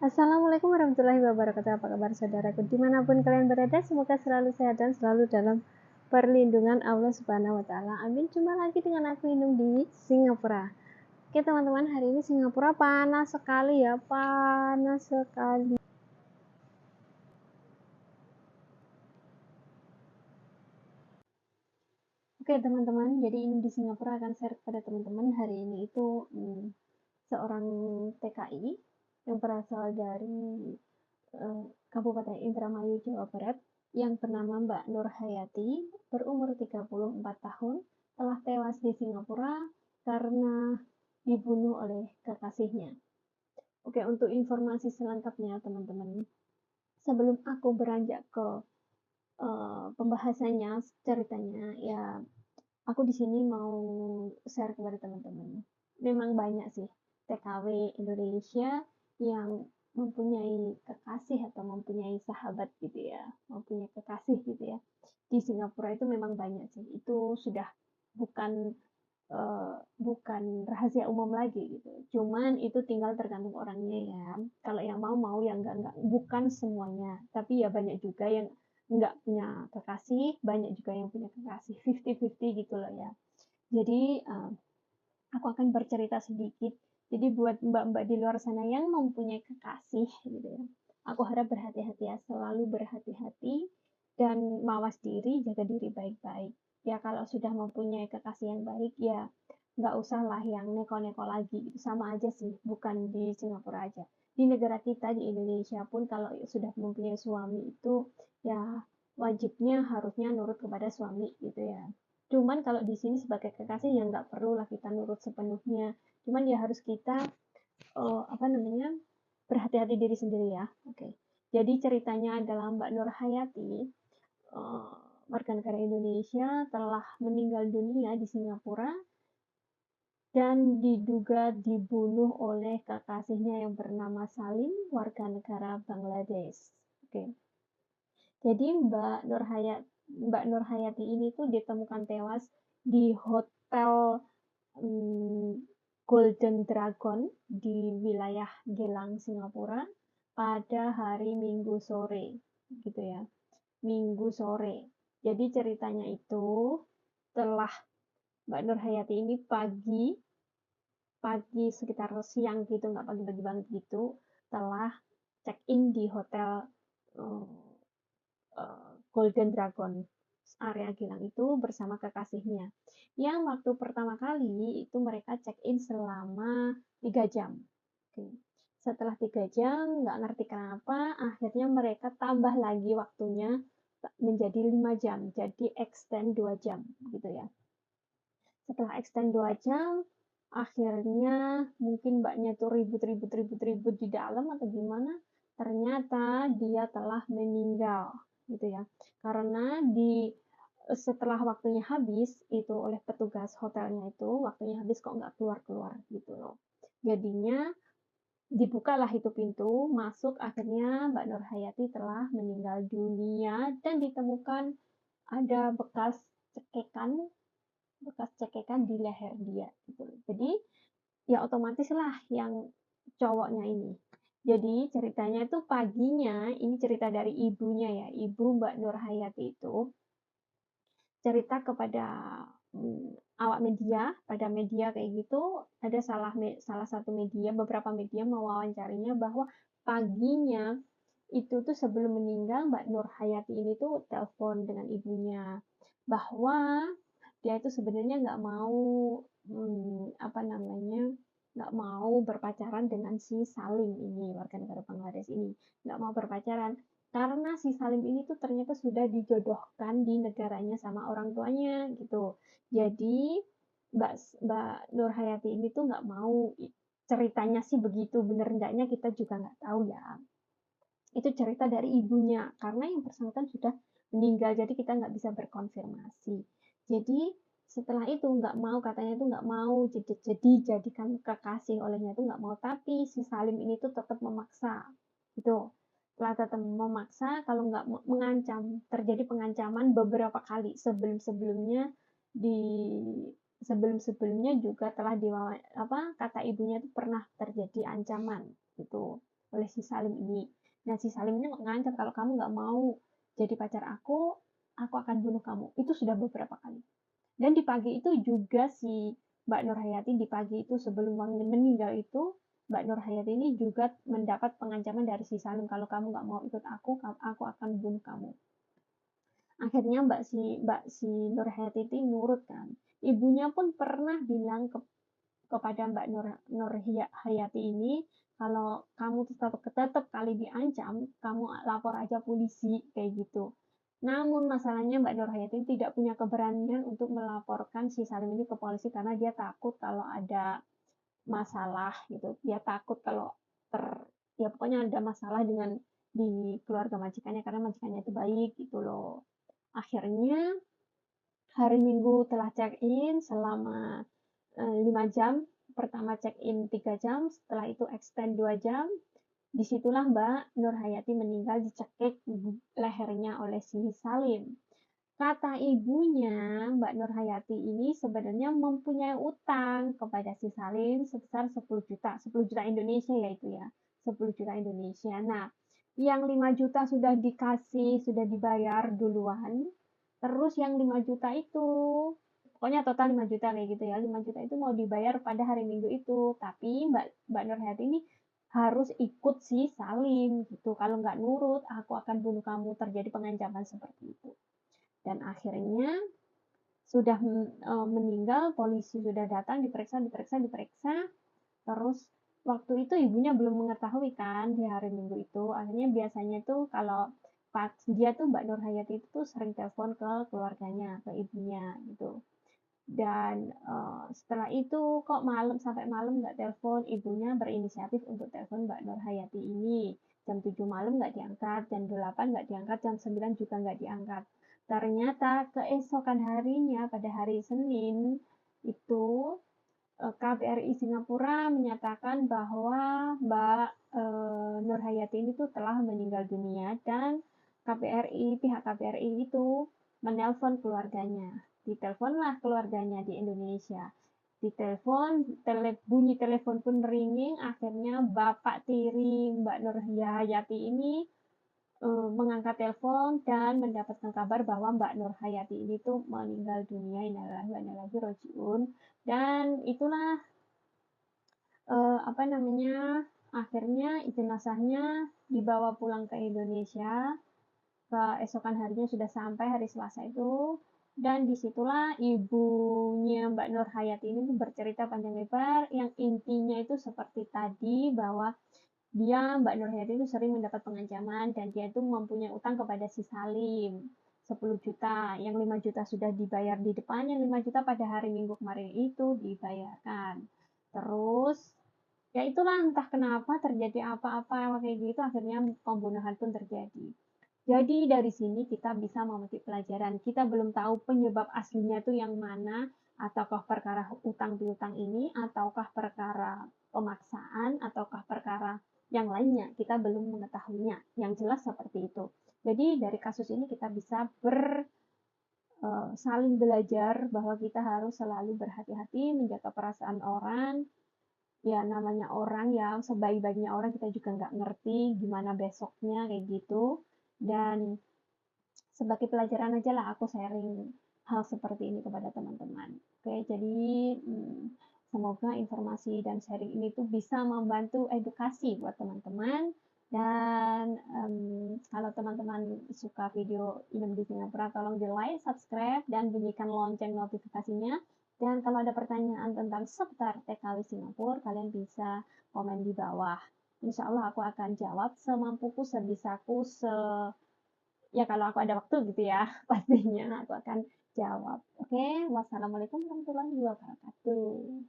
Assalamualaikum warahmatullahi wabarakatuh. Apa kabar saudaraku? Dimanapun kalian berada, semoga selalu sehat dan selalu dalam perlindungan Allah Subhanahu wa Ta'ala. Amin. Jumpa lagi dengan aku Inung di Singapura. Oke teman-teman, hari ini Singapura panas sekali ya, panas sekali. Oke teman-teman, jadi ini di Singapura akan share kepada teman-teman hari ini itu seorang TKI yang berasal dari Kabupaten Indramayu, Jawa Barat, yang bernama Mbak Nur Hayati, berumur 34 tahun, telah tewas di Singapura karena dibunuh oleh kekasihnya. Oke, untuk informasi selengkapnya, teman-teman, sebelum aku beranjak ke pembahasannya, ceritanya, ya aku di sini mau share kepada teman-teman. Memang banyak sih TKW Indonesia yang mempunyai kekasih atau mempunyai sahabat gitu ya, mempunyai kekasih gitu ya. Di Singapura itu memang banyak sih. Itu sudah bukan bukan rahasia umum lagi gitu. Cuman itu tinggal tergantung orangnya ya. Kalau yang mau yang enggak. Bukan semuanya. Tapi ya banyak juga yang enggak punya kekasih, banyak juga yang punya kekasih. 50-50 gitu loh ya. Jadi aku akan bercerita sedikit. Jadi buat mbak-mbak di luar sana yang mempunyai kekasih gitu ya. Aku harap berhati-hati ya, selalu berhati-hati dan mawas diri, jaga diri baik-baik. Ya kalau sudah mempunyai kekasih yang baik ya nggak usah lah yang neko-neko lagi. Itu sama aja sih, bukan di Singapura aja. Di negara kita, di Indonesia pun kalau sudah mempunyai suami itu ya wajibnya harusnya nurut kepada suami gitu ya. Cuman kalau di sini sebagai kekasih ya nggak perlu lah kita nurut sepenuhnya. Cuman ya harus kita berhati-hati diri sendiri ya. Oke. Jadi ceritanya adalah Mbak Nur Hayati, warga negara Indonesia, telah meninggal dunia di Singapura dan diduga dibunuh oleh kekasihnya yang bernama Salim, warga negara Bangladesh. Oke. Jadi Mbak Nur Hayati ini tuh ditemukan tewas di hotel Golden Dragon di wilayah Gelang, Singapura pada hari Minggu sore, gitu ya. Minggu sore. Jadi ceritanya itu telah Mbak Nur Hayati ini pagi sekitar siang gitu, nggak pagi-pagi banget gitu, telah check in di hotel Golden Dragon area Gilang itu bersama kekasihnya. Yang waktu pertama kali itu mereka check in selama 3 jam. Oke. Setelah 3 jam, nggak ngerti kenapa, akhirnya mereka tambah lagi waktunya menjadi 5 jam. Jadi extend 2 jam gitu ya. Setelah extend 2 jam, akhirnya mungkin mbaknya tuh ribut di dalam atau gimana, ternyata dia telah meninggal gitu ya. Karena setelah waktunya habis itu oleh petugas hotelnya itu waktunya habis kok nggak keluar gitu loh. Jadinya dibukalah itu pintu masuk, akhirnya Mbak Nur Hayati telah meninggal dunia dan ditemukan ada bekas cekekan di leher dia gitu. Jadi ya otomatis lah yang cowoknya ini. Jadi ceritanya itu paginya, ini cerita dari ibunya ya, ibu Mbak Nur Hayati itu cerita kepada awak media, pada media kayak gitu, ada salah satu media, beberapa media mewawancarinya bahwa paginya itu tuh sebelum meninggal Mbak Nur Hayati ini tuh telepon dengan ibunya bahwa dia itu sebenarnya nggak mau nggak mau berpacaran dengan si Salim ini, warga negara Bangladesh ini, nggak mau berpacaran karena si Salim ini tuh ternyata sudah dijodohkan di negaranya sama orang tuanya gitu. Jadi Mbak Nur Hayati ini tuh nggak mau, ceritanya sih begitu, bener enggaknya kita juga nggak tahu ya. Itu cerita dari ibunya karena yang bersangkutan sudah meninggal, jadi kita nggak bisa berkonfirmasi. Jadi setelah itu nggak mau, katanya itu nggak mau jadikan kekasih olehnya itu nggak mau, tapi si Salim ini tuh tetap memaksa gitu. Setelah tetap memaksa, kalau nggak mengancam, terjadi pengancaman beberapa kali sebelum-sebelumnya juga telah kata ibunya itu pernah terjadi ancaman gitu oleh si Salim ini. Nah, si Salim ini mengancam kalau kamu nggak mau jadi pacar aku akan bunuh kamu. Itu sudah beberapa kali. Dan di pagi itu juga si Mbak Nur Hayati di pagi itu sebelum meninggal itu, Mbak Nur Hayati ini juga mendapat pengancaman dari si Salim kalau kamu nggak mau ikut aku akan bunuh kamu. Akhirnya Mbak si Nur Hayati itu nurut kan. Ibunya pun pernah bilang kepada Mbak Nur Hayati ini, kalau kamu tetap kali diancam, kamu lapor aja polisi kayak gitu. Namun masalahnya Mbak Nur Hayati tidak punya keberanian untuk melaporkan si Salim ini ke polisi karena dia takut kalau ada masalah gitu. Dia takut kalau ya pokoknya ada masalah dengan di keluarga majikannya karena majikannya itu baik gitu loh. Akhirnya hari Minggu telah check-in selama 5 jam. Pertama check-in 3 jam, setelah itu extend 2 jam. Disitulah Mbak Nur Hayati meninggal dicekik lehernya oleh si Salim. Kata ibunya, Mbak Nur Hayati ini sebenarnya mempunyai utang kepada si Salim sebesar 10 juta. 10 juta Indonesia ya itu ya. 10 juta Indonesia. Nah, yang 5 juta sudah dikasih, sudah dibayar duluan. Terus yang 5 juta itu, pokoknya total 5 juta kayak gitu ya. 5 juta itu mau dibayar pada hari Minggu itu. Tapi Mbak Nur Hayati ini harus ikut si Salim gitu. Kalau nggak nurut, aku akan bunuh kamu. Terjadi pengancaman seperti itu. Dan akhirnya sudah meninggal, polisi sudah datang, diperiksa. Terus waktu itu ibunya belum mengetahui kan di hari Minggu itu. Akhirnya biasanya tuh kalau dia tuh Mbak Nur Hayati itu tuh sering telepon ke keluarganya, ke ibunya gitu. Dan setelah itu kok sampai malam nggak telepon, ibunya berinisiatif untuk telepon Mbak Nur Hayati ini. Jam 7 malam nggak diangkat, jam 8 nggak diangkat, jam 9 juga nggak diangkat. Ternyata keesokan harinya pada hari Senin itu KBRI Singapura menyatakan bahwa Mbak Nur Hayati ini tuh telah meninggal dunia dan pihak KBRI itu menelpon keluarganya. Diteleponlah keluarganya di Indonesia. Ditelepon, bunyi telepon pun ringing, akhirnya bapak tiri Mbak Nur Hayati ini mengangkat telepon dan mendapatkan kabar bahwa Mbak Nur Hayati ini tuh meninggal dunia. Innalillahi wa inna ilaihi rajiun. Dan itulah akhirnya jenazahnya dibawa pulang ke Indonesia. Keesokan harinya sudah sampai hari Selasa itu, dan disitulah ibunya Mbak Nur Hayati ini bercerita panjang lebar yang intinya itu seperti tadi, bahwa Mbak Nur Hayati itu sering mendapat pengancaman dan dia itu mempunyai utang kepada si Salim 10 juta, yang 5 juta sudah dibayar di depan, yang 5 juta pada hari Minggu kemarin itu dibayarkan. Terus ya itulah, entah kenapa terjadi apa-apa kayak gitu, akhirnya pembunuhan pun terjadi. Jadi dari sini kita bisa memetik pelajaran. Kita belum tahu penyebab aslinya itu yang mana, ataukah perkara utang piutang ini, ataukah perkara pemaksaan, ataukah perkara yang lainnya. Kita belum mengetahuinya. Yang jelas seperti itu. Jadi dari kasus ini kita bisa saling belajar bahwa kita harus selalu berhati-hati menjaga perasaan orang. Ya namanya orang ya, sebaik-baiknya orang kita juga nggak ngerti gimana besoknya kayak gitu. Dan sebagai pelajaran aja lah aku sharing hal seperti ini kepada teman-teman. Oke, jadi semoga informasi dan sharing ini tuh bisa membantu edukasi buat teman-teman. Dan kalau teman-teman suka video Idem di Singapura, tolong di like, subscribe, dan bunyikan lonceng notifikasinya. Dan kalau ada pertanyaan tentang seputar TKW Singapura, kalian bisa komen di bawah. Insya Allah aku akan jawab semampuku, sebisaku, ya kalau aku ada waktu gitu ya, pastinya aku akan jawab. Oke, wassalamualaikum warahmatullahi wabarakatuh.